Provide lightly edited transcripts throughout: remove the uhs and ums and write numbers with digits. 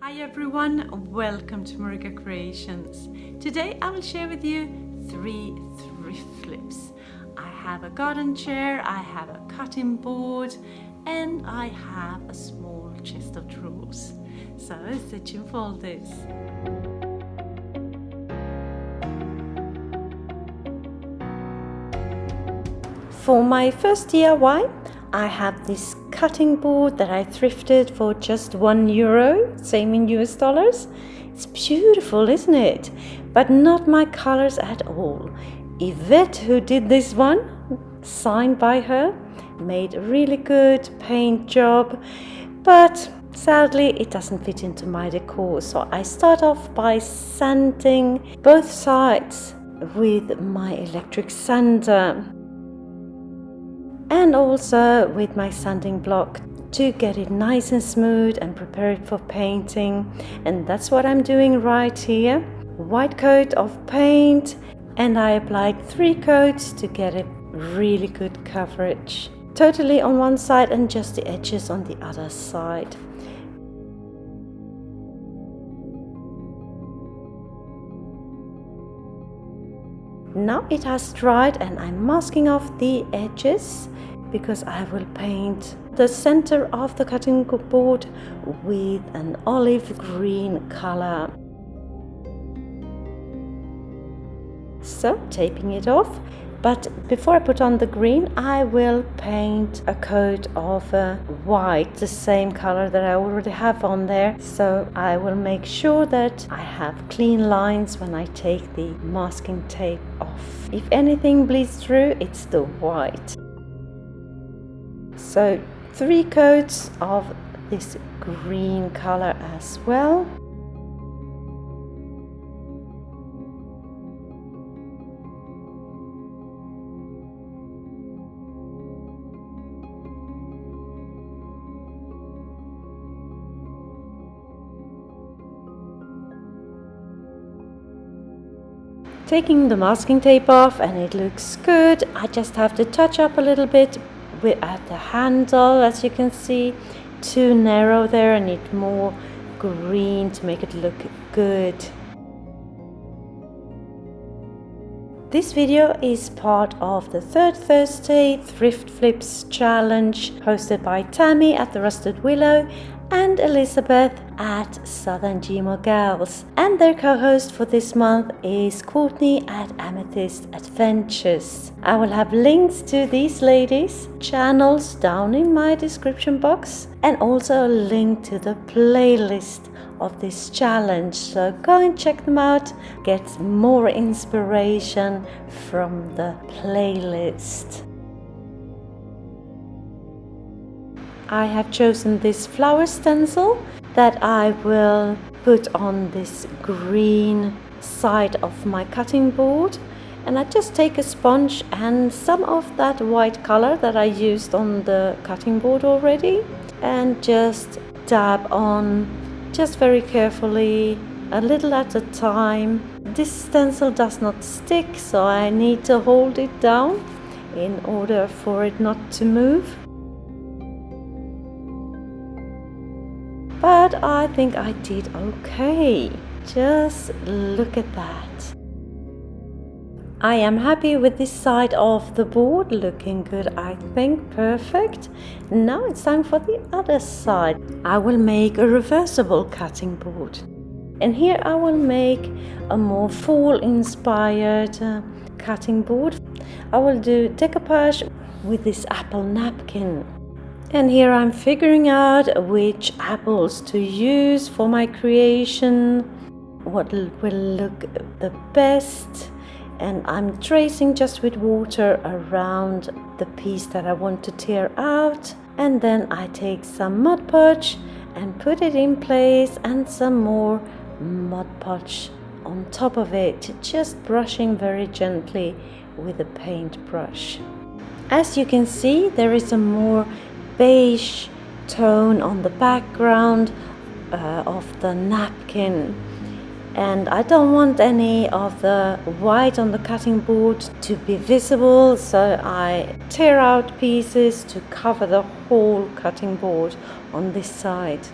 Hi everyone, welcome to MarikaCreations. Today I will share with you 3 thrift flips. I have a garden chair, I have a cutting board, and I have a small chest of drawers. So stay tuned for all this. For my first DIY, I have this cutting board that I thrifted for just €1, same in US dollars. It's beautiful, isn't it? But not my colors at all. Yvette, who did this one, signed by her, made a really good paint job, but sadly it doesn't fit into my decor. So I start off by sanding both sides with my electric sander, and also with my sanding block to get it nice and smooth and prepare it for painting. And that's what I'm doing right here. White coat of paint, and I applied 3 coats to get a really good coverage. Totally on one side and just the edges on the other side. Now it has dried and I'm masking off the edges because I will paint the center of the cutting board with an olive green color. So taping it off, but before I put on the green I will paint a coat of white, the same color that I already have on there. So I will make sure that I have clean lines when I take the masking tape off. If anything bleeds through, it's the white. So 3 coats of this green color as well. Taking the masking tape off and it looks good. I just have to touch up a little bit at the handle, as you can see, too narrow there. I need more green to make it look good. This video is part of the Third Thursday Thrift Flips challenge hosted by Tammie at the Rusted Willow and Elizabeth at Southern Gmo Gals, and their co-host for this month is Courtney at Amethyst Adventures. I will have links to these ladies' channels down in my description box, and also a link to the playlist of this challenge, so go and check them out, get more inspiration from the playlist. I have chosen this flower stencil that I will put on this green side of my cutting board, and I just take a sponge and some of that white color that I used on the cutting board already, and just dab on, just very carefully, a little at a time. This stencil does not stick, so I need to hold it down in order for it not to move. But I think I did okay. Just look at that. I am happy with this side of the board, looking good, I think, perfect. Now it's time for the other side. I will make a reversible cutting board. And here I will make a more fall inspired cutting board. I will do decoupage with this apple napkin. And here I'm figuring out which apples to use for my creation, what will look the best, and I'm tracing just with water around the piece that I want to tear out, and then I take some Mod Podge and put it in place and some more Mod Podge on top of it, just brushing very gently with a paintbrush. As you can see, there is a more beige tone on the background of the napkin, and I don't want any of the white on the cutting board to be visible, so I tear out pieces to cover the whole cutting board on this side.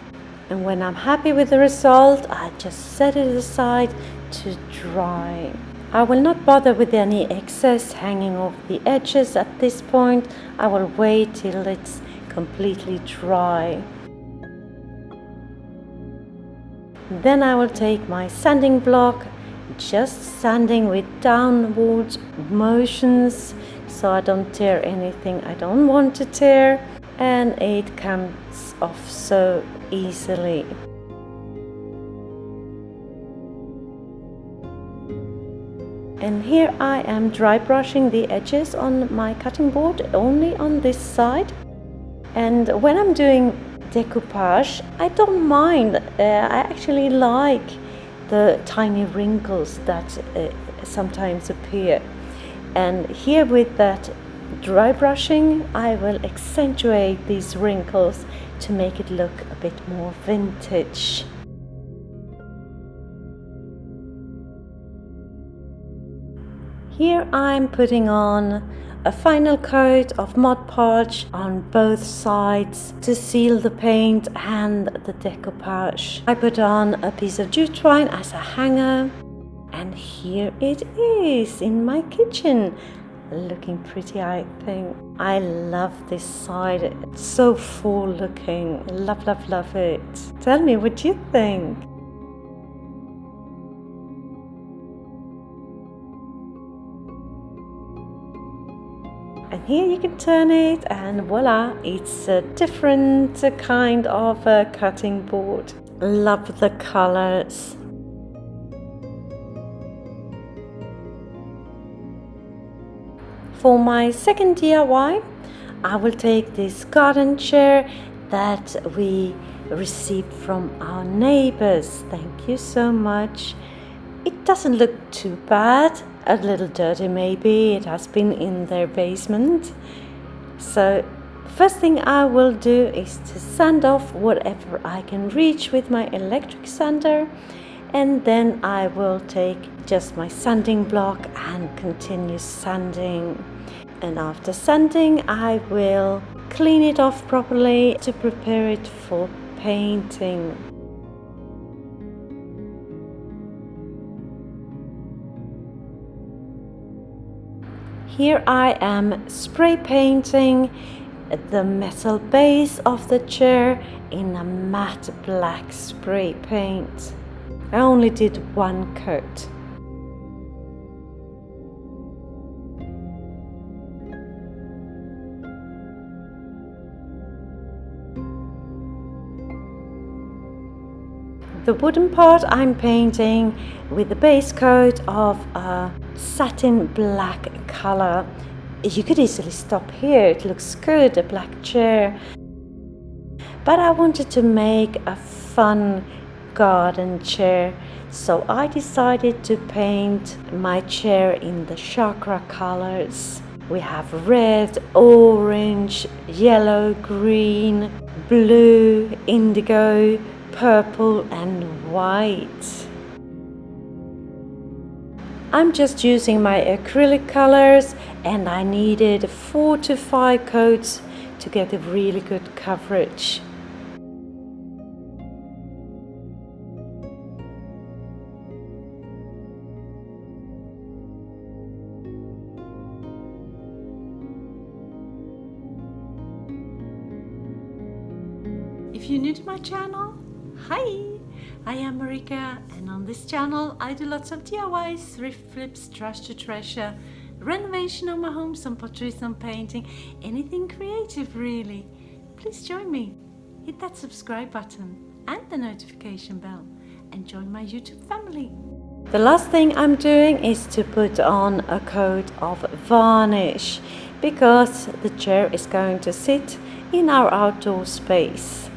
And when I'm happy with the result, I just set it aside to dry. I will not bother with any excess hanging off the edges at this point. I will wait till it's completely dry. Then I will take my sanding block, just sanding with downward motions so I don't tear anything I don't want to tear, and it comes off so easily. And here I am dry brushing the edges on my cutting board, only on this side. And when I'm doing decoupage, I don't mind. I actually like the tiny wrinkles that sometimes appear. And here with that dry brushing, I will accentuate these wrinkles to make it look a bit more vintage. Here I'm putting on a final coat of Mod Podge on both sides to seal the paint and the decoupage. I put on a piece of jute twine as a hanger, and here it is in my kitchen. Looking pretty, I think. I love this side. It's so full looking. Love, love, love it. Tell me what you think. And here you can turn it, and voila, it's a different kind of a cutting board. Love the colors. For my second DIY, I will take this garden chair that we received from our neighbors. Thank you so much. It doesn't look too bad. A little dirty maybe, it has been in their basement. So first thing I will do is to sand off whatever I can reach with my electric sander, and then I will take just my sanding block and continue sanding. And after sanding, I will clean it off properly to prepare it for painting. Here I am spray painting the metal base of the chair in a matte black spray paint. I only did one coat. The wooden part I'm painting with the base coat of a satin black color. You could easily stop here, it looks good, a black chair. But I wanted to make a fun garden chair, so I decided to paint my chair in the chakra colors. We have red, orange, yellow, green, blue, indigo, purple and white. I'm just using my acrylic colors, and I needed 4 to 5 coats to get a really good coverage. If you're new to my channel, hi! I am Marika, and on this channel I do lots of DIYs, thrift flips, trash to treasure, renovation of my home, some pottery, some painting, anything creative really. Please join me. Hit that subscribe button and the notification bell and join my YouTube family. The last thing I'm doing is to put on a coat of varnish because the chair is going to sit in our outdoor space.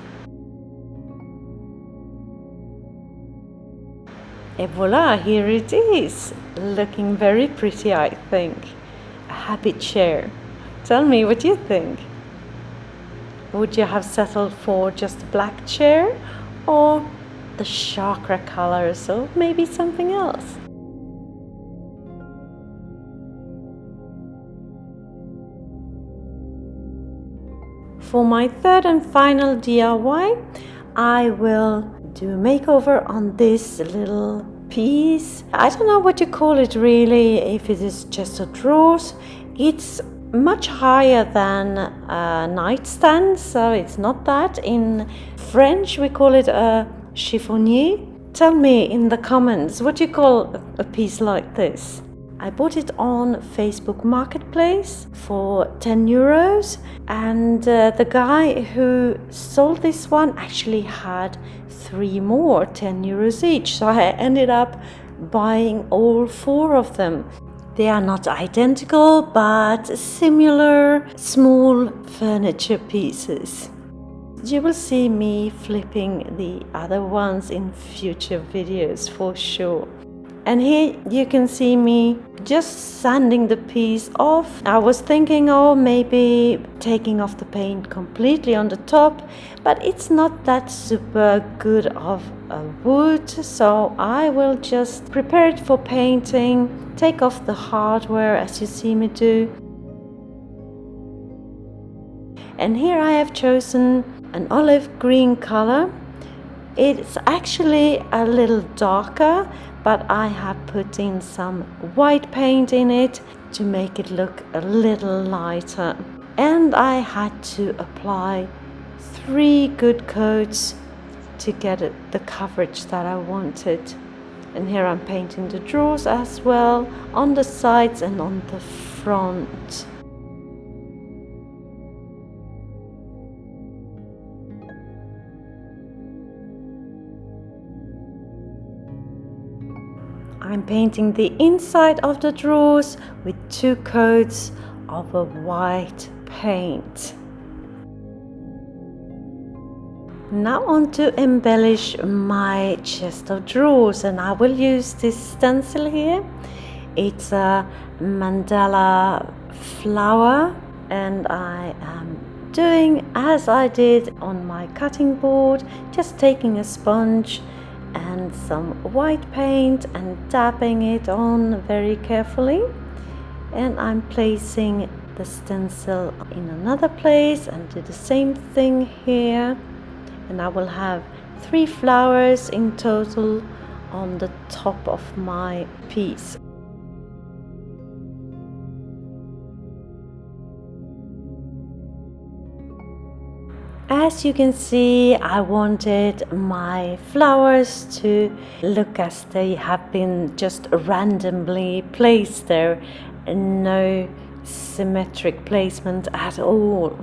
And voila, here it is, looking very pretty, I think. A happy chair. Tell me what you think. Would you have settled for just a black chair, or the chakra colors, or maybe something else? For my third and final DIY, I will do a makeover on this little piece. I don't know what you call it really, if it is chest of drawers. It's much higher than a nightstand, so it's not that. In French we call it a chiffonnier. Tell me in the comments what you call a piece like this. I bought it on Facebook Marketplace for 10 euros, and the guy who sold this one actually had 3 more, 10 euros each, so I ended up buying all 4 of them. They are not identical, but similar small furniture pieces. You will see me flipping the other ones in future videos for sure. And here you can see me just sanding the piece off. I was thinking, oh, maybe taking off the paint completely on the top, but it's not that super good of a wood, so I will just prepare it for painting, take off the hardware as you see me do. And here I have chosen an olive green color. It's actually a little darker, but I have put in some white paint in it to make it look a little lighter. And I had to apply 3 good coats to get the coverage that I wanted. And here I'm painting the drawers as well, on the sides and on the front. I'm painting the inside of the drawers with 2 coats of a white paint. Now on to embellish my chest of drawers, and I will use this stencil here. It's a mandala flower, and I am doing as I did on my cutting board, just taking a sponge and some white paint and dabbing it on very carefully. And I'm placing the stencil in another place and do the same thing here. And I will have 3 flowers in total on the top of my piece. As you can see, I wanted my flowers to look as they have been just randomly placed there, and no symmetric placement at all.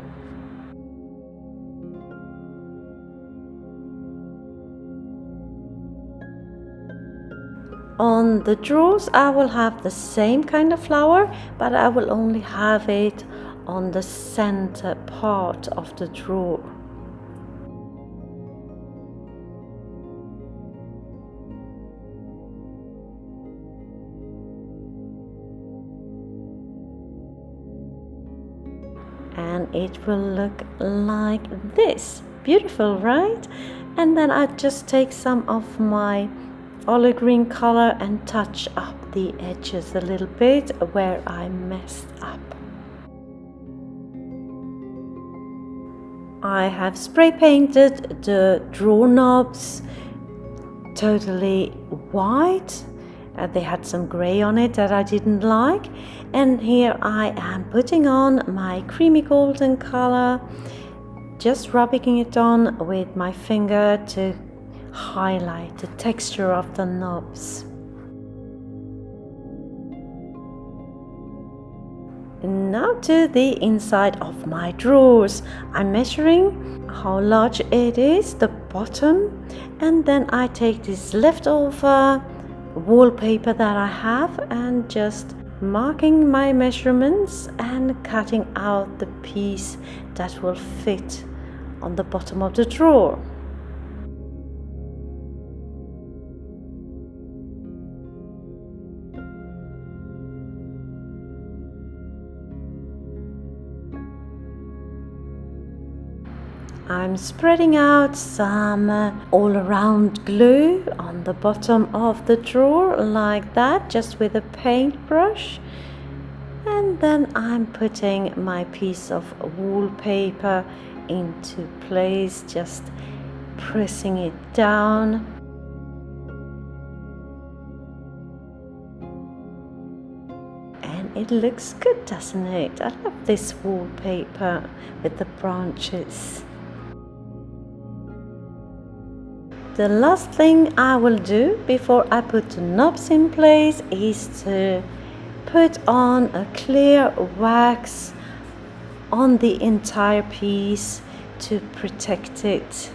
On the drawers I will have the same kind of flower, but I will only have it on the center part of the drawer. And it will look like this. Beautiful, right? And then I just take some of my olive green color and touch up the edges a little bit where I messed up. I have spray painted the drawer knobs totally white. They had some grey on it that I didn't like, and here I am putting on my creamy golden color, just rubbing it on with my finger to highlight the texture of the knobs. Now to the inside of my drawers. I'm measuring how large it is, the bottom, and then I take this leftover wallpaper that I have and just marking my measurements and cutting out the piece that will fit on the bottom of the drawer. I'm spreading out some all-around glue on the bottom of the drawer like that, just with a paintbrush, and then I'm putting my piece of wallpaper into place, just pressing it down. And it looks good, doesn't it? I love this wallpaper with the branches. The last thing I will do before I put the knobs in place is to put on a clear wax on the entire piece to protect it.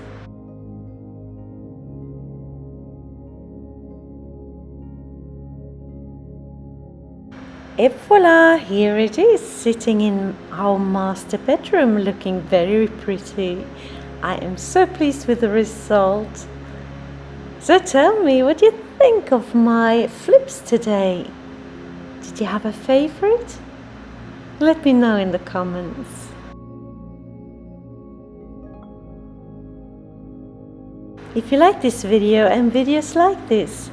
Et voila, here it is, sitting in our master bedroom, looking very pretty. I am so pleased with the result. So tell me, what do you think of my flips today? Did you have a favorite? Let me know in the comments. If you like this video and videos like this,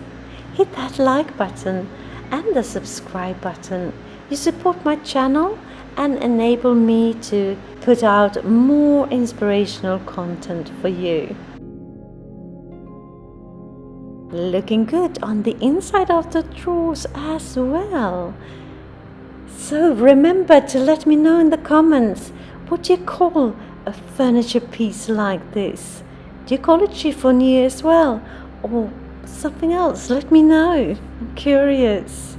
hit that like button and the subscribe button. You support my channel and enable me to put out more inspirational content for you. Looking good on the inside of the drawers as well. So remember to let me know in the comments, what do you call a furniture piece like this? Do you call it chiffonier as well, or something else? Let me know, I'm curious.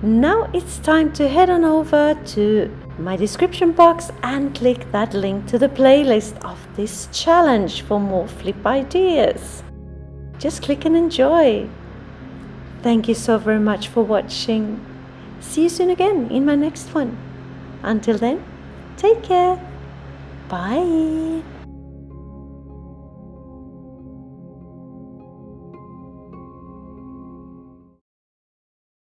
Now it's time to head on over to my description box and click that link to the playlist of this challenge for more flip ideas. Just click and enjoy. Thank you so very much for watching. See you soon again in my next one. Until then, take care. Bye.